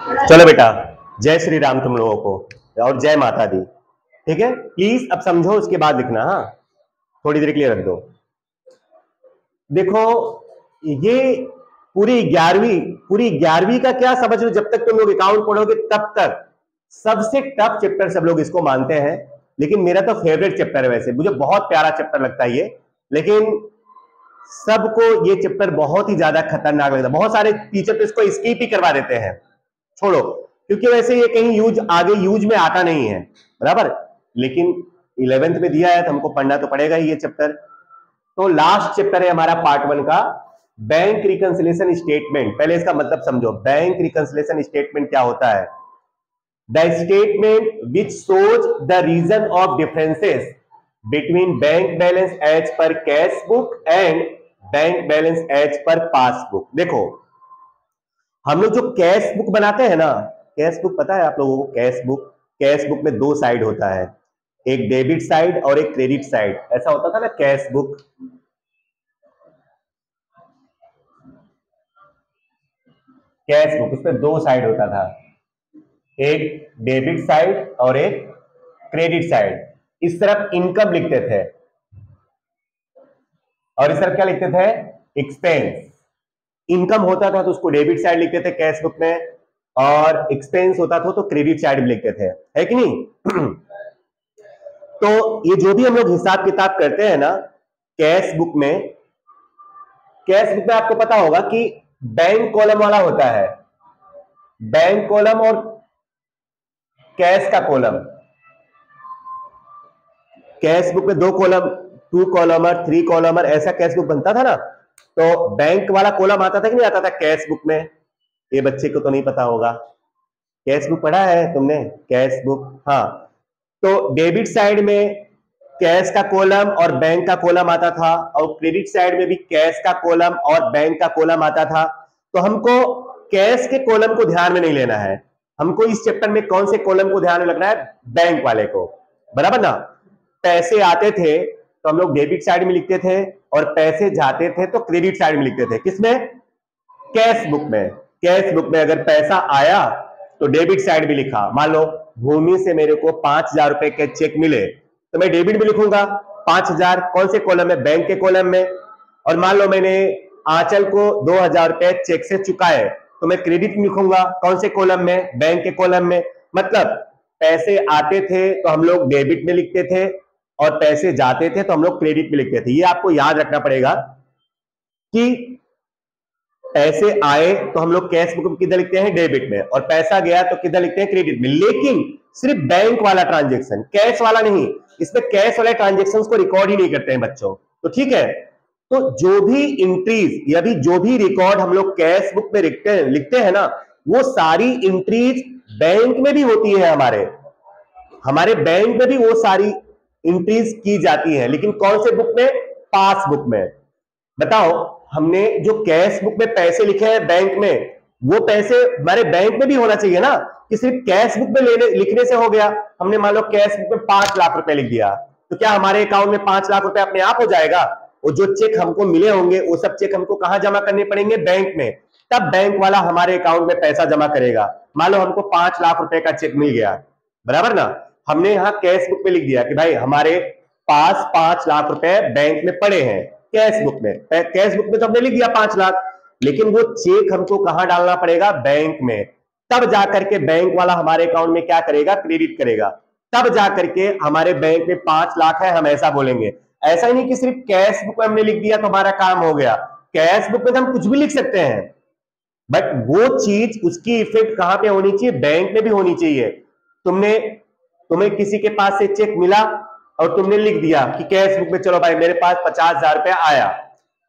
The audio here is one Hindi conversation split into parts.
चलो बेटा, जय श्री राम तुम लोगों को और जय माता दी। ठीक है, प्लीज अब समझो, उसके बाद लिखना। हाँ, थोड़ी देर के लिए रख दो। देखो, ये पूरी 11वीं का क्या समझ लो, जब तक तुम लोग अकाउंट पढ़ोगे तब तक सबसे टफ चैप्टर सब लोग इसको मानते हैं, लेकिन मेरा तो फेवरेट चैप्टर है। वैसे मुझे बहुत प्यारा चैप्टर लगता है ये, लेकिन सबको ये चैप्टर बहुत ही ज्यादा खतरनाक लगता है। बहुत सारे टीचर तो इसको स्किप ही करवा देते हैं, छोड़ो, क्योंकि वैसे ये कहीं आगे यूज में आता नहीं है, बराबर। लेकिन 11th में दिया है तो हमको पढ़ना तो पड़ेगा ही ये चैप्टर। तो लास्ट चैप्टर है हमारा पार्ट 1 का, बैंक रिकंसिलिएशन स्टेटमेंट। पहले इसका मतलब समझो, बैंक रिकंसिलिएशन स्टेटमेंट क्या होता है। The statement which shows the reason of differences between bank balance as per cash book and bank balance as per passbook. देखो, हम लोग जो कैश बुक बनाते हैं ना, कैश बुक पता है आप लोगों को? कैश बुक में 2 साइड होता है, एक डेबिट साइड और एक क्रेडिट साइड। ऐसा होता था ना कैश बुक। उसमें 2 साइड होता था, एक डेबिट साइड और एक क्रेडिट साइड। इस तरफ इनकम लिखते थे और इस तरफ क्या लिखते थे? एक्सपेंस। इनकम होता था तो उसको डेबिट साइड लिखते थे कैश बुक में, और एक्सपेंस होता था तो क्रेडिट साइड में लिखते थे, है कि नहीं? तो ये जो भी हम लोग हिसाब किताब करते हैं ना कैश बुक में, आपको पता होगा कि बैंक कॉलम वाला होता है, बैंक कॉलम और कैश का कॉलम। कैश बुक में 2 कॉलम, 2 कॉलमर, 3 कॉलमर, ऐसा कैश बुक बनता था ना। तो बैंक वाला कॉलम आता था कि नहीं आता था कैश बुक में? ये बच्चे को तो नहीं पता होगा, कैश बुक पढ़ा है तुमने? कैश बुक, हाँ। तो डेबिट साइड में कैश का कॉलम और बैंक का कॉलम आता था, और क्रेडिट साइड में भी कैश का कॉलम और बैंक का कॉलम आता था। तो हमको कैश के कॉलम को ध्यान में नहीं लेना है, हमको इस चैप्टर में कौन से कॉलम को ध्यान में रखना है? बैंक वाले को, बराबर ना। पैसे आते थे तो हम लोग डेबिट साइड में लिखते थे, और पैसे जाते थे तो क्रेडिट साइड में लिखते थे। किसमें? कैश बुक में। कैश बुक में अगर पैसा आया तो डेबिट साइड भी लिखा। मान लो भूमि से मेरे को 5,000 रुपए के चेक मिले तो मैं डेबिट में लिखूंगा 5,000, कौन से कॉलम में? बैंक के कॉलम में। और मान लो मैंने आंचल को 2,000 रुपए चेक से चुकाए तो मैं क्रेडिट में लिखूंगा, कौन से कॉलम में? बैंक के कॉलम में। मतलब पैसे आते थे तो हम लोग डेबिट में लिखते थे, और पैसे जाते थे तो हम लोग क्रेडिट में लिखते थे। ये आपको याद रखना पड़ेगा कि पैसे आए तो हम लोग कैश बुक में किधर लिखते हैं? डेबिट में, और पैसा गया तो किधर लिखते हैं? क्रेडिट में। लेकिन सिर्फ बैंक वाला ट्रांजेक्शन, कैश वाला नहीं, इसमें कैश वाले ट्रांजेक्शन्स को रिकॉर्ड ही नहीं करते हैं बच्चों। तो ठीक है, तो जो भी इंट्रीज या भी जो भी रिकॉर्ड हम लोग कैश बुक में लिखते हैं ना, वो सारी इंट्रीज बैंक में भी होती है। हमारे बैंक में भी वो सारी इंट्रीज की जाती है, लेकिन कौन से बुक में? पासबुक में। बताओ, हमने जो कैश बुक में पैसे लिखे हैं बैंक में, वो पैसे हमारे बैंक में भी होना चाहिए ना, कि सिर्फ कैश बुक में लिखने से हो गया? हमने मान लो कैश बुक में 5 लाख रुपए लिख दिया, तो क्या हमारे अकाउंट में 5 लाख रुपए अपने आप हो जाएगा? वो जो चेक हमको मिले होंगे वो सब चेक हमको कहां जमा करने पड़ेंगे? बैंक में। तब बैंक वाला हमारे अकाउंट में पैसा जमा करेगा। मान लो हमको 5 लाख रुपए का चेक मिल गया, बराबर ना। हमने यहाँ कैश बुक में लिख दिया कि भाई हमारे पास 5 लाख रुपए बैंक में पड़े हैं कैश बुक में। कैश बुक में तो हमने लिख दिया 5 लाख, लेकिन वो चेक हमको कहां डालना पड़ेगा? बैंक में। तब जाकर के बैंक वाला हमारे अकाउंट में क्या करेगा? क्रेडिट करेगा। तब जाकर के हमारे बैंक में 5 लाख है, हम ऐसा बोलेंगे। ऐसा ही नहीं कि सिर्फ कैश बुक में हमने लिख दिया तो हमारा काम हो गया। कैश बुक में तो हम कुछ भी लिख सकते हैं, बट वो चीज, उसकी इफेक्ट कहां पे होनी चाहिए? बैंक में भी होनी चाहिए। तुम्हें किसी के पास से चेक मिला और तुमने लिख दिया कि कैश बुक में, चलो भाई मेरे पास 50,000 रुपया आया,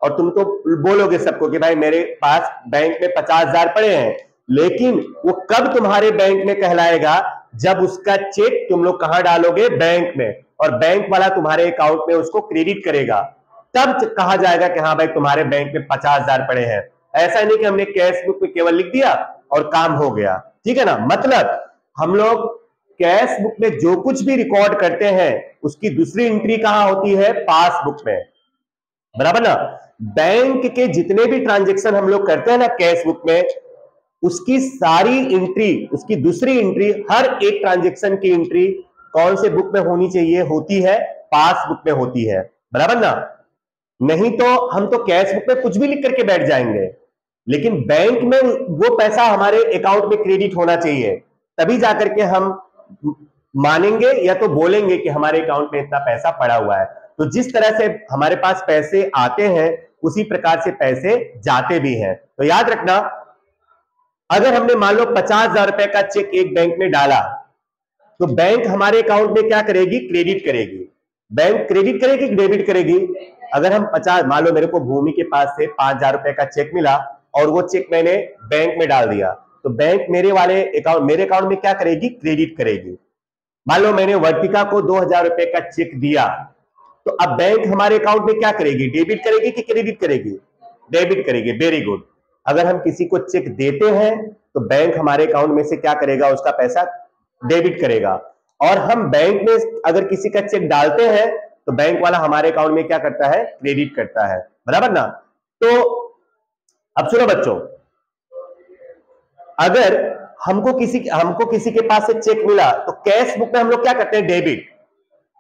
और तुम तो बोलोगे सबको कि भाई मेरे पास बैंक में 50,000 पड़े हैं, लेकिन वो कब तुम्हारे बैंक में कहलाएगा? जब उसका चेक तुम लोग कहां डालोगे? बैंक में, और बैंक वाला तुम्हारे अकाउंट में उसको क्रेडिट करेगा। तब कहा जाएगा कि हाँ भाई तुम्हारे बैंक में 50,000 पड़े हैं। ऐसा नहीं कि हमने कैश बुक में केवल लिख दिया और काम हो गया, ठीक है ना। मतलब हम लोग कैश बुक में जो कुछ भी रिकॉर्ड करते हैं उसकी दूसरी एंट्री कहां होती है? पासबुक में, बराबर ना। बैंक के जितने भी ट्रांजेक्शन हम लोग करते हैं ना कैश बुक में, उसकी सारी एंट्री, उसकी दूसरी एंट्री, हर एक ट्रांजेक्शन की एंट्री कौन से बुक में होनी चाहिए? होती है पासबुक में होती है, बराबर ना? नहीं तो हम तो कैश बुक में कुछ भी लिख करके बैठ जाएंगे, लेकिन बैंक में वो पैसा हमारे अकाउंट में क्रेडिट होना चाहिए, तभी जाकर के हम मानेंगे या तो बोलेंगे कि हमारे अकाउंट में इतना पैसा पड़ा हुआ है। तो जिस तरह से हमारे पास पैसे आते हैं उसी प्रकार से पैसे जाते भी हैं। तो याद रखना, अगर हमने मान लो 50,000 रुपए का चेक एक बैंक में डाला, तो बैंक हमारे अकाउंट में क्या करेगी? क्रेडिट करेगी। बैंक क्रेडिट करेगी कि डेबिट करेगी? अगर हम 50, मान लो मेरे को भूमि के पास से 5,000 रुपए का चेक मिला और वो चेक मैंने बैंक में डाल दिया, तो बैंक मेरे अकाउंट में क्या करेगी? क्रेडिट करेगी। मान लो मैंने वर्तिका को 2,000 रुपए का चेक दिया, तो अब बैंक हमारे अकाउंट में क्या करेगी? डेबिट करेगी कि क्रेडिट करेगी? डेबिट करेगी। Very good. अगर हम किसी को चेक देते हैं तो बैंक हमारे अकाउंट में से क्या करेगा? उसका पैसा डेबिट करेगा। और हम बैंक में अगर किसी का चेक डालते हैं तो बैंक वाला हमारे अकाउंट में क्या करता है? क्रेडिट करता है, बराबर ना? तो अब सुनो बच्चों, अगर हमको किसी के पास से चेक मिला तो कैश बुक में हम लोग क्या करते हैं? डेबिट।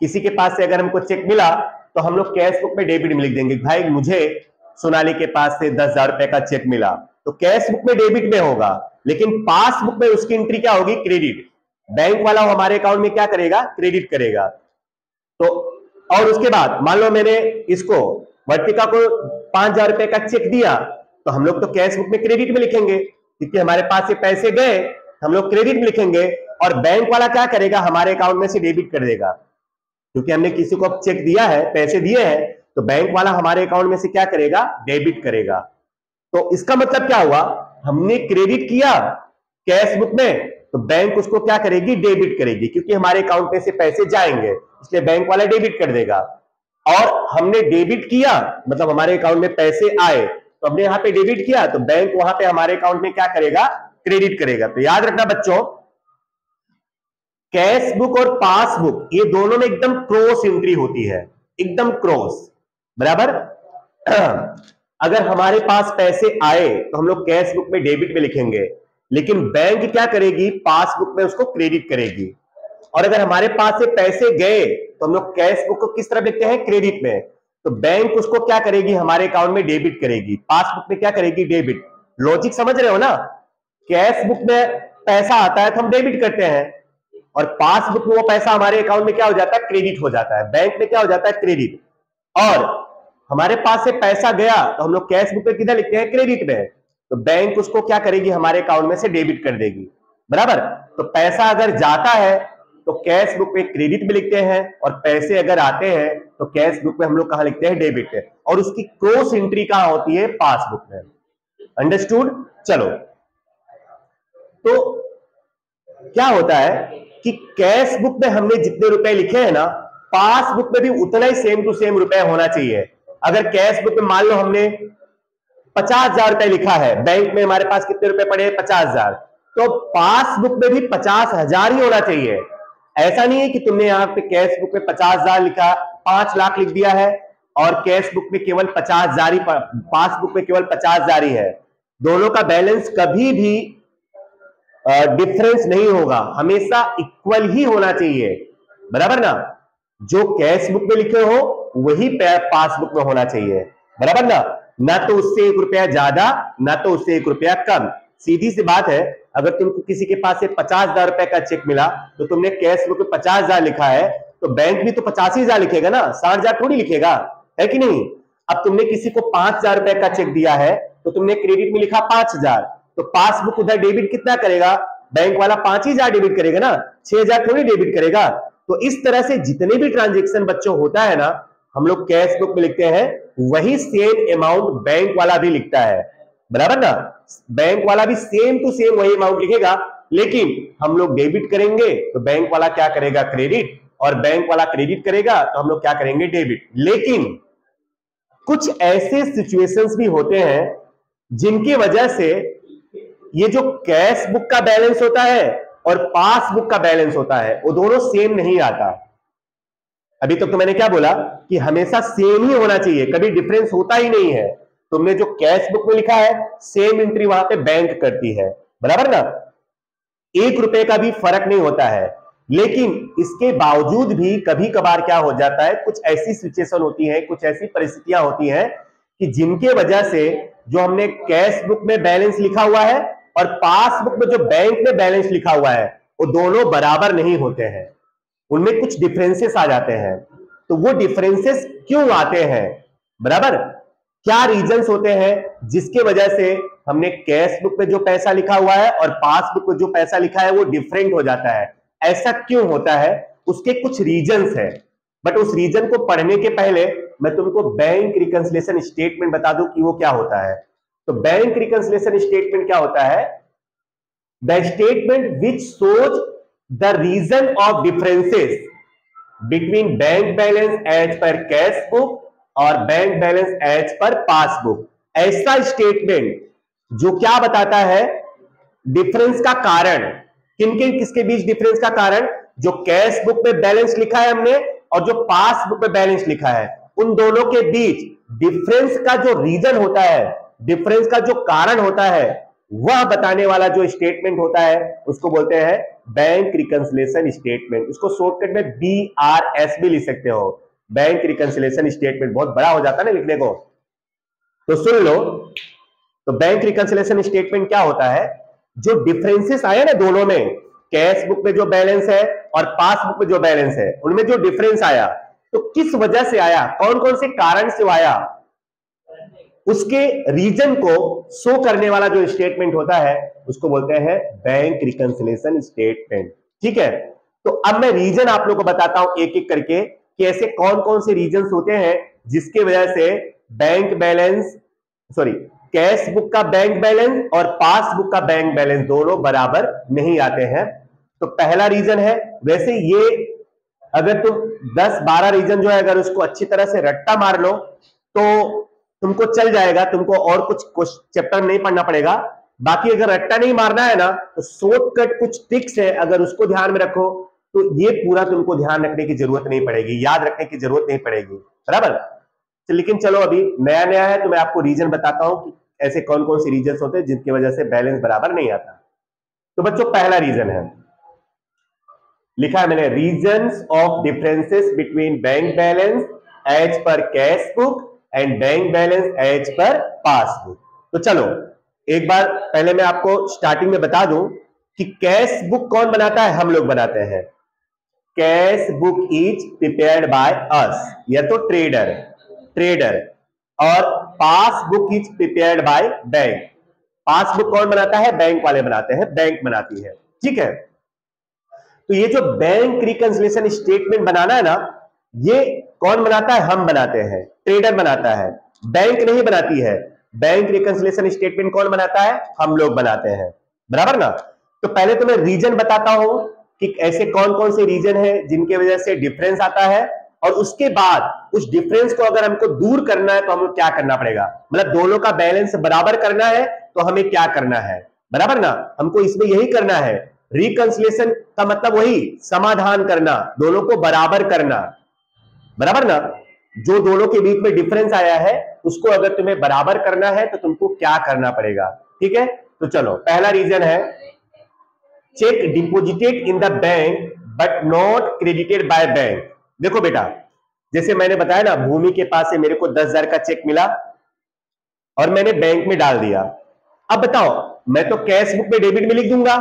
किसी के पास से अगर हमको चेक मिला तो हम लोग कैश बुक में डेबिट में लिख देंगे, भाई मुझे सोनाली के पास से 10,000 रुपए का चेक मिला, तो कैश बुक में डेबिट में होगा, लेकिन पासबुक में उसकी एंट्री क्या होगी? क्रेडिट। बैंक वाला हमारे अकाउंट में क्या करेगा? क्रेडिट करेगा। तो और उसके बाद मान लो मैंने इसको वर्तिका को 5,000 रुपए का चेक दिया, तो हम लोग तो कैश बुक में क्रेडिट में लिखेंगे, क्योंकि हमारे पास से पैसे गए, हम लोग क्रेडिट में लिखेंगे, और बैंक वाला क्या करेगा? हमारे अकाउंट में से डेबिट कर देगा, क्योंकि हमने किसी को चेक दिया है, पैसे दिए हैं, तो बैंक वाला हमारे अकाउंट में से क्या करेगा? डेबिट करेगा। तो इसका मतलब क्या हुआ? हमने क्रेडिट किया कैश बुक में, तो बैंक उसको क्या करेगी? डेबिट करेगी, क्योंकि हमारे अकाउंट में से पैसे जाएंगे, इसलिए बैंक वाला डेबिट कर देगा। और हमने डेबिट किया, मतलब हमारे अकाउंट में पैसे आए, तो हमने यहां पे डेबिट किया, तो बैंक वहां पे हमारे अकाउंट में क्या करेगा? क्रेडिट करेगा। तो याद रखना बच्चों, कैश बुक और पासबुक ये दोनों में एकदम क्रॉस एंट्री होती है, एकदम क्रॉस, बराबर। अगर हमारे पास पैसे आए तो हम लोग कैश बुक में डेबिट में लिखेंगे, लेकिन बैंक क्या करेगी? पासबुक में उसको क्रेडिट करेगी। और अगर हमारे पास से पैसे गए तो हम लोग कैश बुक को किस तरह लिखते हैं? क्रेडिट में। तो बैंक उसको क्या करेगी? हमारे अकाउंट में डेबिट करेगी, पासबुक में क्या करेगी? डेबिट। लॉजिक समझ रहे हो ना? कैश बुक में पैसा आता है तो हम डेबिट करते हैं, और पासबुक में वो पैसा हमारे अकाउंट में क्या हो जाता है? क्रेडिट हो जाता है। बैंक में क्या हो जाता है? क्रेडिट। और हमारे पास से पैसा गया तो हम लोग कैश बुक में किधर लिखते हैं? क्रेडिट में। तो बैंक उसको क्या करेगी? हमारे अकाउंट में से डेबिट कर देगी, बराबर। तो पैसा अगर जाता है तो कैश बुक में क्रेडिट में लिखते हैं, और पैसे अगर आते हैं तो कैश बुक में हम लोग कहां लिखते हैं? डेबिट में। और उसकी क्रॉस एंट्री कहां होती है? पासबुक में। अंडरस्टूड? चलो, तो क्या होता है कि कैश बुक में हमने जितने रुपए लिखे हैं ना, पासबुक में भी उतना ही सेम टू सेम रुपए होना चाहिए। अगर कैश बुक में मान लो हमने 50,000 रुपए लिखा है, बैंक में हमारे पास कितने रुपए पड़े हैं? 50,000, तो पासबुक में भी 50,000 ही होना चाहिए। ऐसा नहीं है कि तुमने यहाँ पे कैश बुक में 50,000 लिखा, 5 लाख लिख दिया है, और कैश बुक में केवल 50,000 ही, पासबुक में केवल 50,000 ही है। दोनों का बैलेंस कभी भी डिफरेंस नहीं होगा, हमेशा इक्वल ही होना चाहिए, बराबर ना? जो कैश बुक में लिखे हो वही पासबुक में होना चाहिए, बराबर ना? ना तो उससे 1 रुपया ज्यादा, ना तो उससे 1 रुपया कम। सीधी सी बात है, अगर तुमको किसी के पास से 50,000 रुपए का चेक मिला, तो तुमने कैश बुक में 50,000 लिखा है, तो बैंक भी तो 85,000 लिखेगा ना, 60,000 थोड़ी लिखेगा, है कि नहीं? अब तुमने किसी को 5,000 रुपए का चेक दिया है, तो तुमने क्रेडिट में लिखा 5,000, तो पासबुक उधर डेबिट कितना करेगा? बैंक वाला 5,000 डेबिट करेगा ना, 6,000 थोड़ी डेबिट करेगा। तो इस तरह से जितने भी ट्रांजेक्शन बच्चों होता है ना, हम लोग कैश बुक में लिखते हैं, वही सेम अमाउंट बैंक वाला भी लिखता है, बराबर ना? बैंक वाला भी सेम टू सेम वही अमाउंट लिखेगा, लेकिन हम लोग डेबिट करेंगे तो बैंक वाला क्या करेगा? क्रेडिट। और बैंक वाला क्रेडिट करेगा तो हम लोग क्या करेंगे? डेबिट। लेकिन कुछ ऐसे सिचुएशंस भी होते हैं जिनकी वजह से ये जो कैश बुक का बैलेंस होता है और पासबुक का बैलेंस होता है, वो दोनों सेम नहीं आता। अभी तक तो मैंने क्या बोला कि हमेशा सेम ही होना चाहिए, कभी डिफरेंस होता ही नहीं है। तुमने जो कैश बुक में लिखा है, सेम एंट्री वहां पे बैंक करती है, बराबर ना, 1 रुपए का भी फर्क नहीं होता है। लेकिन इसके बावजूद भी कभी कभार क्या हो जाता है, कुछ ऐसी सिचुएशन होती है, कुछ ऐसी परिस्थितियां होती हैं कि जिनके वजह से जो हमने कैश बुक में बैलेंस लिखा हुआ है और पासबुक में जो बैंक में बैलेंस लिखा हुआ है वो दोनों बराबर नहीं होते हैं, उनमें कुछ डिफरेंसेस आ जाते हैं। तो वो डिफरेंसेस क्यों आते हैं, बराबर, क्या रीजंस होते हैं जिसके वजह से हमने कैश बुक में जो पैसा लिखा हुआ है और पासबुक में जो पैसा लिखा है वो डिफरेंट हो जाता है, ऐसा क्यों होता है, उसके कुछ रीजंस है। बट उस रीजन को पढ़ने के पहले मैं तुमको बैंक रिकंसिलिएशन स्टेटमेंट बता दूं कि वो क्या होता है। तो बैंक रिकंसिलिएशन स्टेटमेंट क्या होता है, the statement which shows the reason of differences between bank balance as per cash book और bank balance as per passbook. ऐसा स्टेटमेंट जो क्या बताता है, डिफरेंस का कारण, किन किन किसके बीच डिफरेंस का कारण, जो कैश बुक में बैलेंस लिखा है हमने और जो पासबुक में बैलेंस लिखा है, उन दोनों के बीच डिफरेंस का जो रीजन होता है, डिफरेंस का जो कारण होता है, वह बताने वाला जो स्टेटमेंट होता है उसको बोलते हैं बैंक रिकंसिलिएशन स्टेटमेंट। उसको शॉर्टकट में BRS भी लिख सकते हो, बैंक रिकंसिलिएशन स्टेटमेंट। बहुत बड़ा हो जाता है ना लिखने को, तो सुन लो। तो बैंक रिकंसिलिएशन स्टेटमेंट क्या होता है, जो डिफरेंसेस आए ना दोनों में, कैश बुक में जो बैलेंस है और पासबुक में जो बैलेंस है, उनमें जो डिफरेंस आया तो किस वजह से आया, कौन कौन से कारण से आया, उसके रीजन को शो करने वाला जो स्टेटमेंट होता है उसको बोलते हैं बैंक रिकंसिलिएशन स्टेटमेंट। ठीक है, तो अब मैं रीजन आप लोगों को बताता हूं एक एक करके कि ऐसे कौन कौन से रीजन होते हैं जिसके वजह से bank balance, sorry, cash book का बैंक बैलेंस और पासबुक का बैंक बैलेंस दोनों बराबर नहीं आते हैं। तो पहला रीजन है, वैसे ये अगर तुम 10-12 रीजन जो है अगर उसको अच्छी तरह से रट्टा मार लो तो तुमको चल जाएगा, तुमको और कुछ चैप्टर नहीं पढ़ना पड़ेगा। बाकी अगर रट्टा नहीं मारना है ना तो शॉर्टकट कुछ ट्रिक्स है, अगर उसको ध्यान में रखो तो ये पूरा तुमको ध्यान रखने की जरूरत नहीं पड़ेगी, याद रखने की जरूरत नहीं पड़ेगी, बराबर। तो लेकिन चलो अभी नया नया है तो मैं आपको रीजन बताता हूं कि ऐसे कौन कौन से रीजन होते हैं जिनकी वजह से बैलेंस बराबर नहीं आता। तो बच्चों पहला रीजन है, लिखा है मैंने, reasons of differences between bank balance as per cash book and bank balance as per passbook. तो चलो एक बार पहले मैं आपको स्टार्टिंग में बता दूं कि कैश बुक कौन बनाता है, हम लोग बनाते हैं। Cash book is prepared by us, या तो ट्रेडर, और passbook is prepared by bank. Passbook कौन बनाता है, बैंक वाले बनाते हैं, बैंक बनाती है। ठीक है, तो ये जो बैंक रिकंसिलिएशन स्टेटमेंट बनाना है ना, ये कौन बनाता है, हम बनाते हैं, ट्रेडर बनाता है, बैंक नहीं बनाती है। बैंक रिकंसिलिएशन स्टेटमेंट कौन बनाता है, हम लोग बनाते हैं, बराबर ना। तो पहले तो मैं रीजन बताता हूं कि ऐसे कौन कौन से रीजन है जिनके वजह से डिफरेंस आता है, और उसके बाद उस डिफरेंस को अगर हमको दूर करना है तो हमें क्या करना पड़ेगा, मतलब दोनों का बैलेंस बराबर करना है तो हमें क्या करना है, बराबर ना। हमको इसमें यही करना है, रिकंसिलिएशन का मतलब वही समाधान करना, दोनों को बराबर करना, बराबर ना। जो दोनों के बीच में डिफरेंस आया है उसको अगर तुम्हें बराबर करना है तो तुमको क्या करना पड़ेगा। ठीक है, तो चलो पहला रीजन है, check deposited in the bank but not credited by bank. देखो बेटा, जैसे मैंने बताया ना, भूमि के पास से मेरे को 10,000 का चेक मिला और मैंने बैंक में डाल दिया। अब बताओ, मैं तो कैश बुक में डेबिट में लिख दूंगा,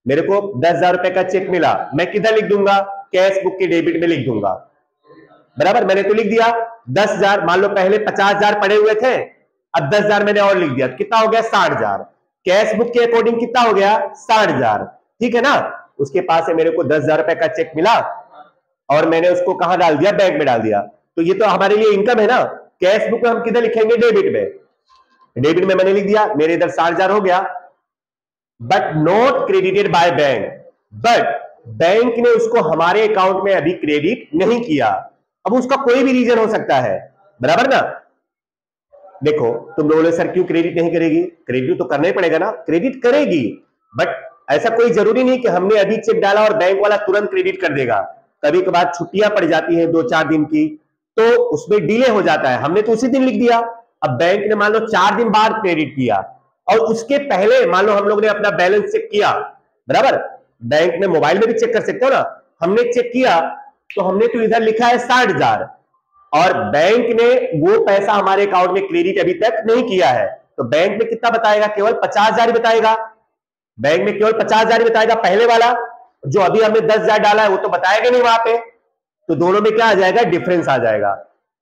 मेरे को 10,000 रुपए का चेक मिला, मैं किधर लिख दूंगा, कैश बुक के डेबिट में लिख दूंगा, बराबर। मैंने तो लिख दिया 10,000, मान लो पहले 50,000 पड़े हुए थे, अब 10,000 मैंने और लिख दिया, कितना हो गया, 60,000। कैश बुक के अकॉर्डिंग कितना हो गया, 60,000, ठीक है ना। उसके पास से मेरे को 10,000 रुपए का चेक मिला और मैंने उसको कहां डाल दिया, बैंक में डाल दिया। तो ये तो हमारे लिए इनकम है ना। कैश बुक में हम किधर लिखेंगे, डेबिट में, डेबिट में मैंने लिख दिया, मेरे इधर 60,000 हो गया। But not credited by bank, but bank ने उसको हमारे अकाउंट में अभी क्रेडिट नहीं किया। अब उसका कोई भी रीजन हो सकता है, बराबर ना। देखो तुम बोले सर क्यों क्रेडिट नहीं करेगी, क्रेडिट तो करना ही पड़ेगा ना, क्रेडिट करेगी, बट ऐसा कोई जरूरी नहीं कि हमने अभी चेक डाला और बैंक वाला तुरंत क्रेडिट कर देगा। कभी कभार छुट्टियां पड़ जाती है 2-4 दिन की, तो उसमें डिले हो जाता है। हमने तो उसी दिन लिख दिया, अब बैंक ने मान लो 4 दिन बाद क्रेडिट किया, और उसके पहले मान लो हम लोग ने अपना बैलेंस चेक किया, बराबर, बैंक में मोबाइल में भी चेक कर सकते हो ना, हमने चेक किया तो हमने तो इधर लिखा है 60,000 और बैंक ने वो पैसा हमारे अकाउंट में क्रेडिट अभी तक नहीं किया है, तो बैंक में कितना बताएगा, केवल 50,000 बताएगा, बैंक में केवल 50,000 बताएगा। पहले वाला जो अभी हमने 10,000 डाला है वो तो बताएगा नहीं वहां पे, तो दोनों में क्या आ जाएगा, डिफरेंस आ जाएगा।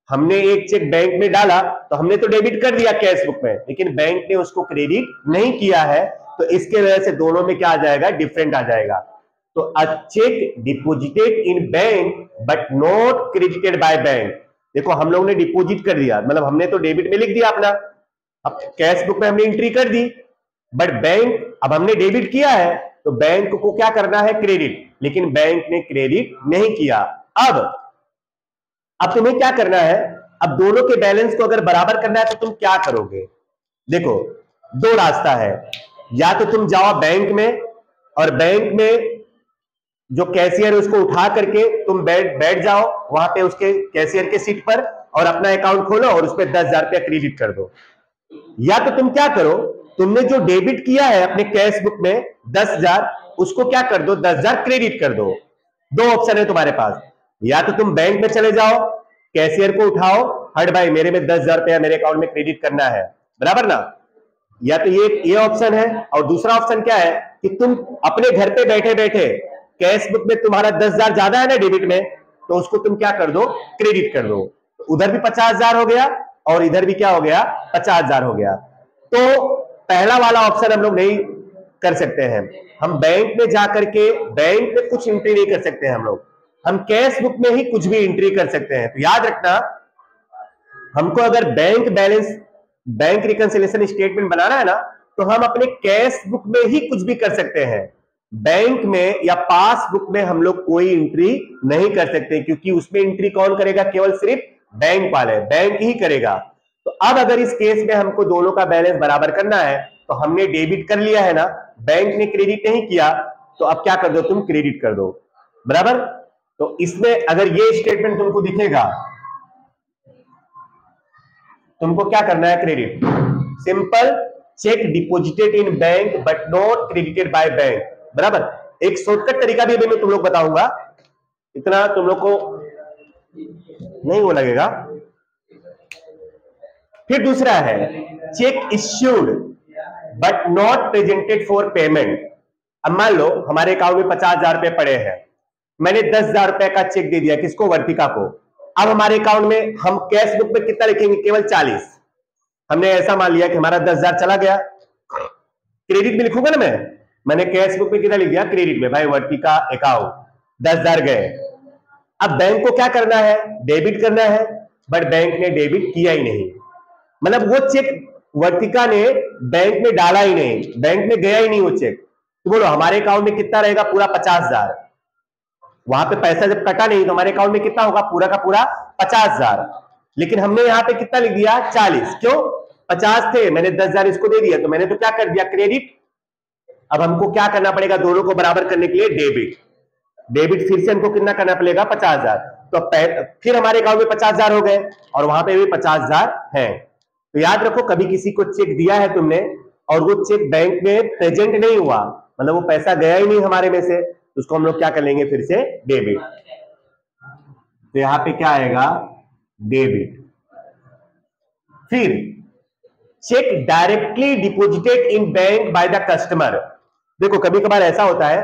हमने एक चेक बैंक में डाला तो हमने तो डेबिट कर दिया कैश बुक में, लेकिन बैंक ने उसको क्रेडिट नहीं किया है, तो इसके वजह से दोनों में क्या आ जाएगा, डिफरेंट आ जाएगा। तो a cheque deposited in bank but not credited by bank, देखो हम लोग ने डिपोजिट कर दिया, मतलब हमने तो डेबिट में लिख दिया अपना, अब कैश बुक में हमने एंट्री कर दी, बट बैंक, अब हमने डेबिट किया है तो बैंक को क्या करना है, क्रेडिट, लेकिन बैंक ने क्रेडिट नहीं किया। अब तुम्हें क्या करना है, अब दोनों के बैलेंस को अगर बराबर करना है तो तुम क्या करोगे, देखो दो रास्ता है, या तो तुम जाओ बैंक में और बैंक में जो कैशियर है उसको उठा करके तुम बैठ जाओ वहां पे उसके कैशियर के सीट पर और अपना अकाउंट खोलो और उस पर 10,000 रुपया क्रेडिट कर दो, या तो तुम क्या करो, तुमने जो डेबिट किया है अपने कैश बुक में 10,000 उसको क्या कर दो, 10,000 क्रेडिट कर दो। दो ऑप्शन है तुम्हारे पास, या तो तुम बैंक में चले जाओ, कैशियर को उठाओ, हट भाई मेरे में 10,000 रुपया मेरे अकाउंट में क्रेडिट करना है, बराबर ना, या तो ये ऑप्शन है। और दूसरा ऑप्शन क्या है कि तुम अपने घर पे बैठे बैठे कैश बुक में तुम्हारा 10,000 ज्यादा है ना डेबिट में, तो उसको तुम क्या कर दो, क्रेडिट कर दो, तो उधर भी 50,000 हो गया और इधर भी क्या हो गया, 50,000 हो गया। तो पहला वाला ऑप्शन हम लोग नहीं कर सकते हैं, हम बैंक में जाकर के बैंक में कुछ एंट्री नहीं कर सकते हैं हम कैश बुक में ही कुछ भी एंट्री कर सकते हैं। तो याद रखना, हमको अगर bank balance, bank reconciliation statement बनाना है ना, तो हम अपने कैश बुक में ही कुछ भी कर सकते हैं, बैंक में या पासबुक में हम लोग कोई एंट्री नहीं कर सकते, क्योंकि उसमें एंट्री कौन करेगा, केवल सिर्फ बैंक वाले, बैंक ही करेगा। तो अब अगर इस केस में हमको दोनों का बैलेंस बराबर करना है, तो हमने डेबिट कर लिया है ना, बैंक ने क्रेडिट नहीं किया, तो अब क्या कर दो, तुम क्रेडिट कर दो, बराबर। तो इसमें अगर ये स्टेटमेंट तुमको दिखेगा, तुमको क्या करना है, credit, simple, check deposited in bank but not credited by bank, बराबर। एक शॉर्टकट तरीका भी अभी मैं तुम लोग बताऊंगा, इतना तुम लोग को नहीं वो लगेगा। फिर दूसरा है check issued but not presented for payment. अब मान लो हमारे अकाउंट में 50,000 रुपए पड़े हैं, मैंने 10,000 रुपए का चेक दे दिया, किसको, वर्तिका को। अब हमारे अकाउंट में हम कैश बुक में कितना लिखेंगे, केवल 40। हमने ऐसा मान लिया कि हमारा 10,000 चला गया, क्रेडिट में लिखूंगा ना मैंने कैश बुक में कितना लिख दिया, क्रेडिट में, भाई वर्तिका अकाउंट 10,000 गए। अब बैंक को क्या करना है, डेबिट करना है, बट बैंक ने डेबिट किया ही नहीं, मतलब वो चेक वर्तिका ने बैंक में डाला ही नहीं, बैंक में गया ही नहीं वो चेक। तो बोलो हमारे अकाउंट में कितना रहेगा, पूरा 50,000। वहां पे पैसा जब कटा नहीं तो हमारे अकाउंट में कितना होगा, पूरा का पूरा 50,000। लेकिन हमने यहाँ पे कितना लिख दिया, 40, क्यों, 50 थे, मैंने 10,000 इसको दे दिया, तो मैंने तो क्या कर दिया, क्रेडिट। अब हमको क्या करना पड़ेगा, दोनों को बराबर करने के लिए डेबिट, डेबिट फिर से हमको कितना करना पड़ेगा, 50,000। तो फिर हमारे अकाउंट में 50,000 हो गए और वहां पे भी 50,000 है। तो याद रखो, कभी किसी को चेक दिया है तुमने और वो चेक बैंक में प्रेजेंट नहीं हुआ, मतलब वो पैसा गया ही नहीं हमारे में से, तो उसको हम लोग क्या कर लेंगे, फिर से डेबिट। तो यहां पे क्या आएगा, डेबिट। फिर cheque directly deposited in bank by the customer. देखो कभी कभार ऐसा होता है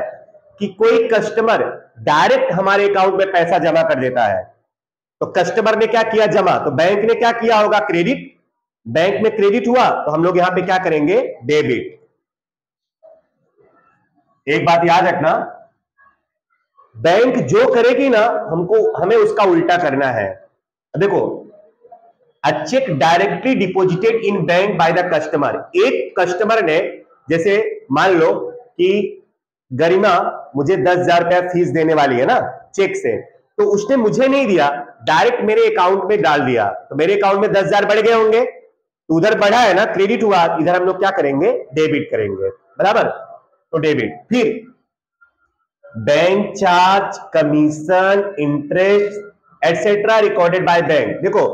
कि कोई कस्टमर डायरेक्ट हमारे अकाउंट में पैसा जमा कर देता है, तो कस्टमर ने क्या किया, जमा, तो बैंक ने क्या किया होगा, क्रेडिट, बैंक में क्रेडिट हुआ, तो हम लोग यहां पे क्या करेंगे, डेबिट। एक बात याद रखना, बैंक जो करेगी ना हमें उसका उल्टा करना है। देखो, a cheque directly deposited in bank by the customer, एक कस्टमर ने, जैसे मान लो कि गरिमा मुझे 10,000 रुपया फीस देने वाली है ना चेक से, तो उसने मुझे नहीं दिया, डायरेक्ट मेरे अकाउंट में डाल दिया, तो मेरे अकाउंट में 10,000 बढ़ गए होंगे, तो उधर बढ़ा है ना, क्रेडिट हुआ, इधर हम लोग क्या करेंगे, डेबिट करेंगे, बराबर। तो डेबिट। फिर bank charge, commission, interest etcetera recorded by bank. देखो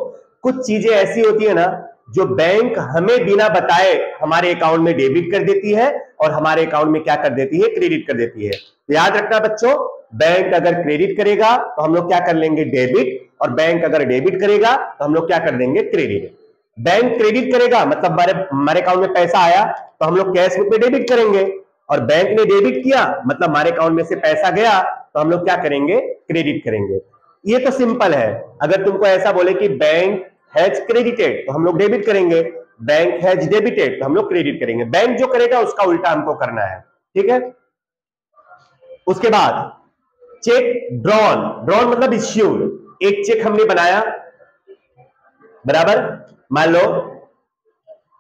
कुछ चीजें ऐसी होती है ना जो बैंक हमें बिना बताए हमारे अकाउंट में डेबिट कर देती है और हमारे अकाउंट में क्या कर देती है, क्रेडिट कर देती है। तो याद रखना बच्चों, बैंक अगर क्रेडिट करेगा तो हम लोग क्या कर लेंगे, डेबिट, और बैंक अगर डेबिट करेगा तो हम लोग क्या कर देंगे, क्रेडिट। बैंक क्रेडिट करेगा मतलब हमारे अकाउंट में पैसा आया तो हम लोग कैश बुक में डेबिट करेंगे, और बैंक ने डेबिट किया मतलब हमारे अकाउंट में से पैसा गया तो हम लोग क्या करेंगे, क्रेडिट करेंगे। ये तो सिंपल है। अगर तुमको ऐसा बोले कि बैंक हैज क्रेडिटेड तो हम लोग डेबिट करेंगे, बैंक हैज डेबिटेड तो हम लोग क्रेडिट करेंगे। बैंक जो करेगा उसका उल्टा हमको करना है, ठीक है। उसके बाद चेक ड्रॉन, ड्रॉन मतलब इश्यूड। एक चेक हमने बनाया, बराबर, मान लो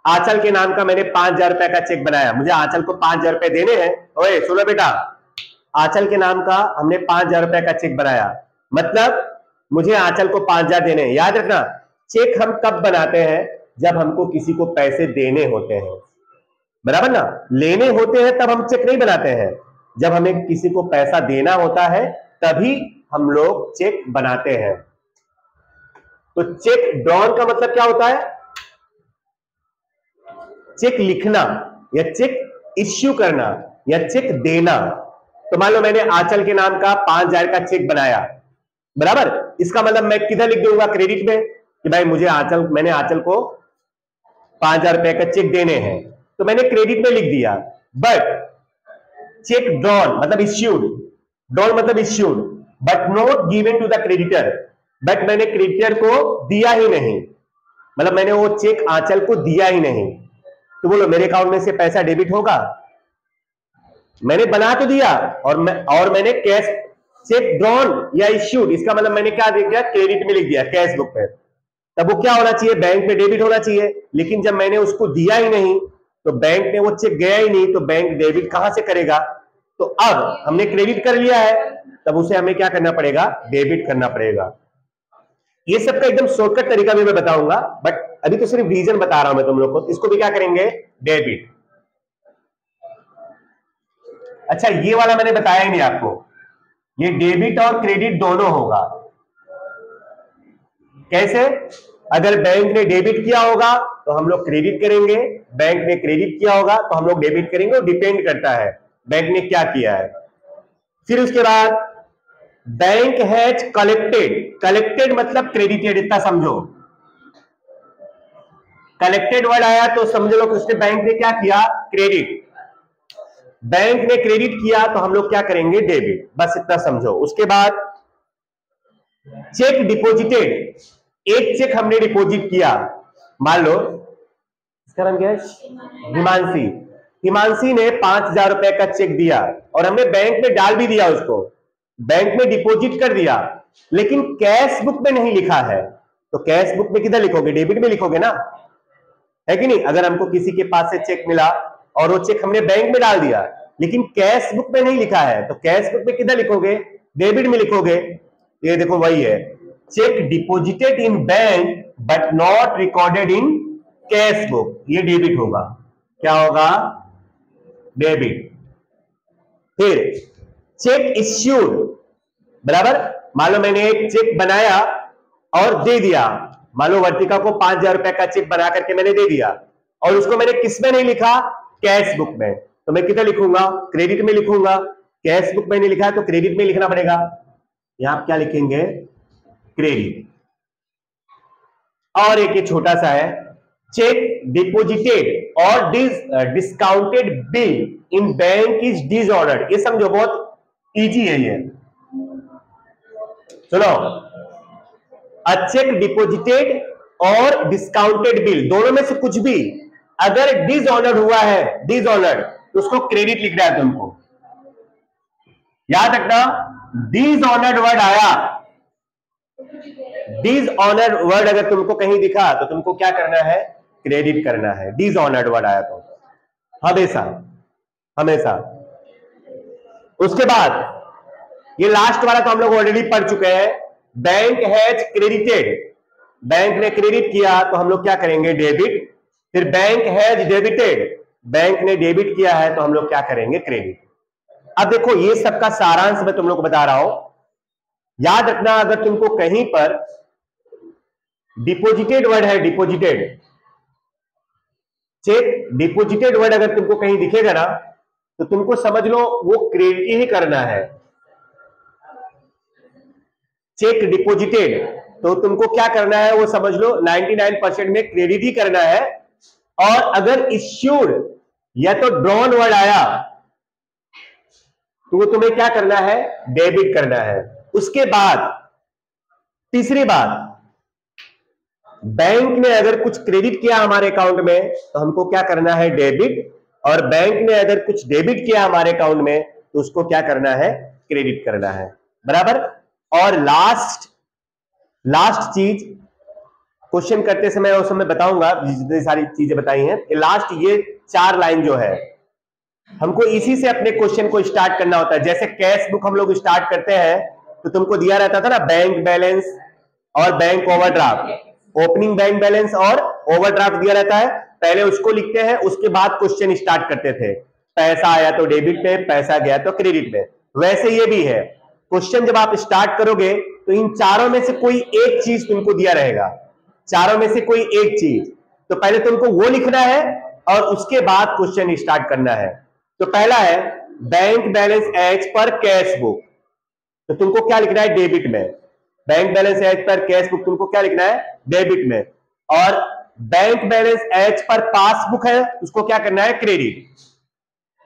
आंचल के नाम का मैंने 5,000 रुपए का चेक बनाया, मुझे आंचल को 5,000 रुपए देने हैं। ओए सुनो बेटा, आंचल के नाम का हमने 5,000 रुपए का चेक बनाया, मतलब मुझे आंचल को 5,000 देने हैं। याद रखना, चेक हम कब बनाते हैं, जब हमको किसी को पैसे देने होते हैं, बराबर ना। लेने होते हैं तब हम चेक नहीं बनाते हैं, जब हमें किसी को पैसा देना होता है तभी हम लोग चेक बनाते हैं। तो चेक ड्रॉन का मतलब क्या होता है, चेक लिखना या चेक इश्यू करना या चेक देना। तो मान लो मैंने आंचल के नाम का 5,000 का चेक बनाया, बराबर, इसका मतलब मैं किधर लिख दूंगा, क्रेडिट में, कि भाई मुझे मैंने आंचल को 5,000 रुपए का चेक देने हैं, तो मैंने क्रेडिट में लिख दिया। बट चेक ड्रॉन मतलब इश्यूड, ड्रॉन मतलब issued, but not given to the creditor, but मैंने क्रेडिटर को दिया ही नहीं, मतलब मैंने वो चेक आंचल को दिया ही नहीं। तो बोलो मेरे अकाउंट में से पैसा डेबिट होगा, मैंने बना तो दिया और मैंने कैश चेक ड्रॉन या इश्यूड, इसका मतलब मैंने क्या लिख दिया, क्रेडिट में लिख दिया कैश बुक में। तब वो क्या होना चाहिए, बैंक में डेबिट होना चाहिए, लेकिन जब मैंने उसको दिया ही नहीं तो बैंक में वो चेक गया ही नहीं, तो बैंक डेबिट कहां से करेगा। तो अब हमने क्रेडिट कर लिया है, तब उसे हमें क्या करना पड़ेगा, डेबिट करना पड़ेगा। ये सबका एकदम शॉर्टकट तरीका भी मैं बताऊंगा, बट अभी तो सिर्फ रीजन बता रहा हूं मैं तुम लोग को। इसको भी क्या करेंगे, डेबिट। अच्छा ये वाला मैंने बताया ही नहीं आपको, ये डेबिट और क्रेडिट दोनों होगा। कैसे, अगर बैंक ने डेबिट किया होगा तो हम लोग क्रेडिट करेंगे, बैंक ने क्रेडिट किया होगा तो हम लोग डेबिट करेंगे, और डिपेंड करता है बैंक ने क्या किया है। फिर उसके बाद बैंक हैज कलेक्टेड, कलेक्टेड मतलब क्रेडिटेड, इतना समझो। कलेक्टेड वर्ड आया तो समझ लो कि उसने बैंक ने क्या किया, क्रेडिट। बैंक ने क्रेडिट किया तो हम लोग क्या करेंगे, डेबिट, बस इतना समझो। उसके बाद चेक डिपॉजिटेड, एक चेक हमने डिपॉजिट किया, मान लो इसका नाम क्या है, हिमांशी। हिमांशी ने 5,000 रुपए का चेक दिया और हमने बैंक में डाल भी दिया, उसको बैंक में डिपॉजिट कर दिया, लेकिन कैश बुक में नहीं लिखा है। तो कैश बुक में किधर लिखोगे, डेबिट में लिखोगे ना, है कि नहीं। अगर हमको किसी के पास से चेक मिला और वो चेक हमने बैंक में डाल दिया लेकिन कैश बुक में नहीं लिखा है, तो कैश बुक में किधर लिखोगे, डेबिट में लिखोगे। ये देखो वही है, check deposited in bank but not recorded in cash book, ये डेबिट होगा। क्या होगा, डेबिट। फिर चेक इश्यूड, बराबर, मान लो मैंने एक चेक बनाया और दे दिया, मान लो वर्तिका को 5,000 रुपए का चेक बना करके मैंने दे दिया, और उसको मैंने किस में नहीं लिखा, कैश बुक में, तो मैं किधर लिखूंगा, क्रेडिट में लिखूंगा। कैश बुक में नहीं लिखा है तो क्रेडिट में लिखना पड़ेगा, यहां आप क्या लिखेंगे, क्रेडिट। और एक ये छोटा सा है, चेक डिपॉजिटेड और discounted bill in bank is disordered, ये समझो बहुत इजी है ये, सुनो। अ चेक डिपॉजिटेड और डिस्काउंटेड बिल दोनों में से कुछ भी अगर डिसऑर्डर्ड हुआ है, डिसऑर्डर्ड, तो उसको क्रेडिट लिखना है तुमको। याद रखना, डिसऑर्डर्ड वर्ड आया, डिसऑनर्ड वर्ड अगर तुमको कहीं दिखा तो तुमको क्या करना है, क्रेडिट करना है। डिसऑनर्ड वर्ड आया तो हमेशा हमेशा। उसके बाद ये लास्ट वाला तो हम लोग ऑलरेडी पढ़ चुके हैं, बैंक हैज क्रेडिटेड, बैंक ने क्रेडिट किया तो हम लोग क्या करेंगे, डेबिट। फिर बैंक हैज डेबिटेड, बैंक ने डेबिट किया है तो हम लोग क्या करेंगे, क्रेडिट। अब देखो ये सबका सारांश मैं तुम लोग को बता रहा हूं। याद रखना, अगर तुमको कहीं पर डिपॉजिटेड वर्ड है, डिपॉजिटेड, चेक डिपोजिटेड वर्ड अगर तुमको कहीं दिखेगा ना तो तुमको समझ लो वो क्रेडिट ही करना है। चेक डिपोजिटेड तो तुमको क्या करना है वो समझ लो 99% में क्रेडिट ही करना है। और अगर इश्यूड या तो ड्रॉन वर्ड आया तो वो तुम्हें क्या करना है, डेबिट करना है। उसके बाद तीसरी बात, बैंक ने अगर कुछ क्रेडिट किया हमारे अकाउंट में तो हमको क्या करना है, डेबिट। और बैंक ने अगर कुछ डेबिट किया हमारे अकाउंट में तो उसको क्या करना है, क्रेडिट करना है, बराबर। और लास्ट चीज क्वेश्चन करते समय उस समय बताऊंगा, जितनी सारी चीजें बताई हैं, लास्ट ये 4 लाइन जो है हमको इसी से अपने क्वेश्चन को स्टार्ट करना होता है। जैसे कैश बुक हम लोग स्टार्ट करते हैं तो तुमको दिया रहता था ना बैंक बैलेंस और bank overdraft, opening bank balance और ओवरड्राफ्ट दिया रहता है, पहले उसको लिखते हैं, उसके बाद क्वेश्चन स्टार्ट करते थे। पैसा आया तो डेबिट में, पैसा गया तो क्रेडिट में। वैसे ये भी है, क्वेश्चन जब आप स्टार्ट करोगे तो इन चारों में से कोई एक चीज तुमको दिया रहेगा, चारों में से कोई एक चीज, तो पहले तुमको वो लिखना है और उसके बाद क्वेश्चन स्टार्ट करना है। तो पहला है bank balance as per cash book, तो तुमको क्या लिखना है, डेबिट में। Bank balance as per cash book तुमको क्या लिखना है, डेबिट में। और bank balance as per passbook है उसको क्या करना है, क्रेडिट।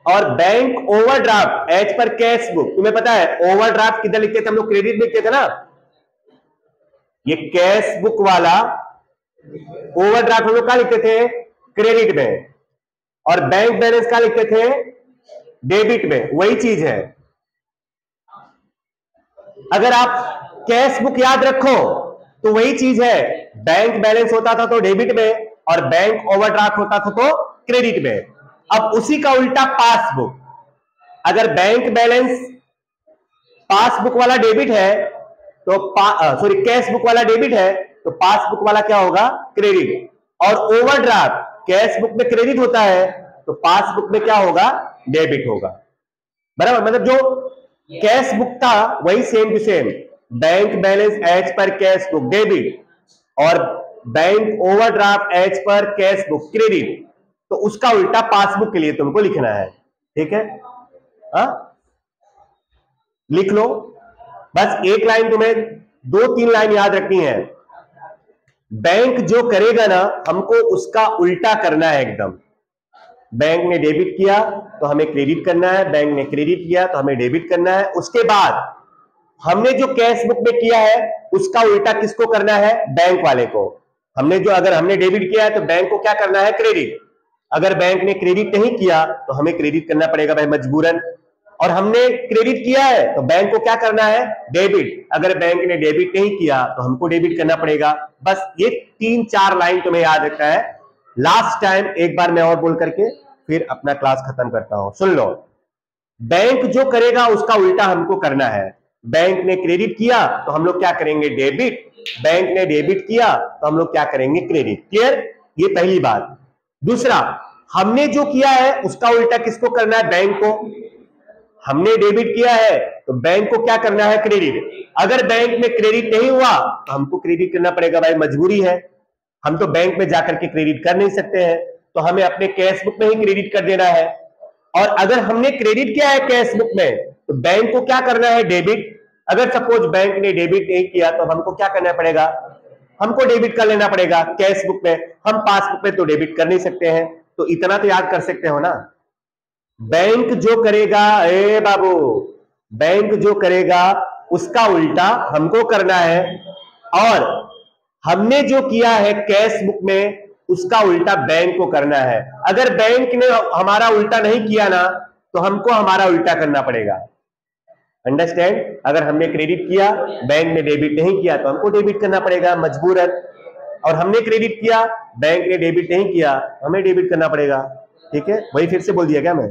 और bank overdraft as per cash book, तुम्हें पता है ओवरड्राफ्ट किधर लिखते थे हम लोग, क्रेडिट में लिखते थे ना। ये कैश बुक वाला ओवरड्राफ्ट हम लोग क्या लिखते थे, क्रेडिट में। और बैंक बैलेंस क्या लिखते थे, डेबिट में। वही चीज है। अगर आप कैश बुक याद रखो तो वही चीज है, बैंक बैलेंस होता था तो डेबिट में और बैंक ओवरड्राफ्ट होता था तो क्रेडिट में। अब उसी का उल्टा पासबुक, अगर बैंक बैलेंस पासबुक वाला डेबिट है तो सॉरी कैश बुक वाला डेबिट है तो पासबुक वाला क्या होगा, क्रेडिट। और ओवरड्राफ्ट कैश बुक में क्रेडिट होता है तो पासबुक में क्या होगा, डेबिट होगा, बराबर। मतलब जो कैश बुक था वही same to same, bank balance as per cash book debit और bank overdraft as per cash book credit, तो उसका उल्टा पासबुक के लिए तुमको लिखना है, ठीक है। लिख लो, बस एक लाइन तुम्हें 2-3 लाइन याद रखनी है। बैंक जो करेगा ना हमको उसका उल्टा करना है एकदम। बैंक ने डेबिट किया तो हमें क्रेडिट करना है, बैंक ने क्रेडिट किया तो हमें डेबिट करना है। उसके बाद हमने जो कैश बुक में किया है उसका उल्टा किसको करना है, बैंक वाले को। हमने जो अगर हमने डेबिट किया है तो बैंक को क्या करना है, क्रेडिट। अगर बैंक ने क्रेडिट नहीं किया तो हमें क्रेडिट करना पड़ेगा भाई मजबूरन। और हमने क्रेडिट किया है तो बैंक को क्या करना है, डेबिट। अगर बैंक ने डेबिट नहीं किया तो हमको डेबिट करना पड़ेगा। बस ये 3-4 लाइन तुम्हें याद रखना है। लास्ट टाइम एक बार मैं और बोल करके फिर अपना क्लास खत्म करता हूं, सुन लो। बैंक जो करेगा उसका उल्टा हमको करना है। बैंक ने क्रेडिट किया तो हम लोग क्या करेंगे, डेबिट। बैंक ने डेबिट किया तो हम लोग क्या करेंगे, क्रेडिट। क्लियर, ये पहली बात। दूसरा, हमने जो किया है उसका उल्टा किसको करना है, बैंक को। हमने डेबिट किया है तो बैंक को क्या करना है, क्रेडिट। अगर बैंक में क्रेडिट नहीं हुआ तो हमको क्रेडिट करना पड़ेगा भाई, मजबूरी है। हम तो बैंक में जाकर के क्रेडिट कर नहीं सकते हैं, तो हमें अपने कैश बुक में ही क्रेडिट कर देना है। और अगर हमने क्रेडिट किया है कैश बुक में तो बैंक को क्या करना है, डेबिट। अगर सपोज बैंक ने डेबिट नहीं किया तो हमको क्या करना पड़ेगा, हमको डेबिट कर लेना पड़ेगा कैश बुक में। हम पासबुक में तो डेबिट कर नहीं सकते हैं, तो इतना तो याद कर सकते हो ना। बैंक जो करेगा, ए बाबू, बैंक जो करेगा उसका उल्टा हमको करना है। और हमने जो किया है कैश बुक में उसका उल्टा बैंक को करना है। अगर बैंक ने हमारा उल्टा नहीं किया ना तो हमको हमारा उल्टा करना पड़ेगा। अंडरस्टैंड, अगर हमने क्रेडिट किया, बैंक ने डेबिट नहीं किया तो हमको डेबिट करना पड़ेगा मजबूरन। और हमने क्रेडिट किया, बैंक ने डेबिट नहीं किया, हमें डेबिट करना पड़ेगा, ठीक है। वही फिर से बोल दिया क्या मैं।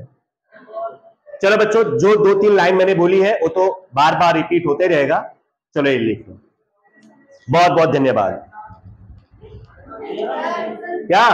चलो बच्चों, जो 2-3 लाइन मैंने बोली है वो तो बार बार रिपीट होते रहेगा। चलो ये लिख लो। बहुत बहुत धन्यवाद। क्या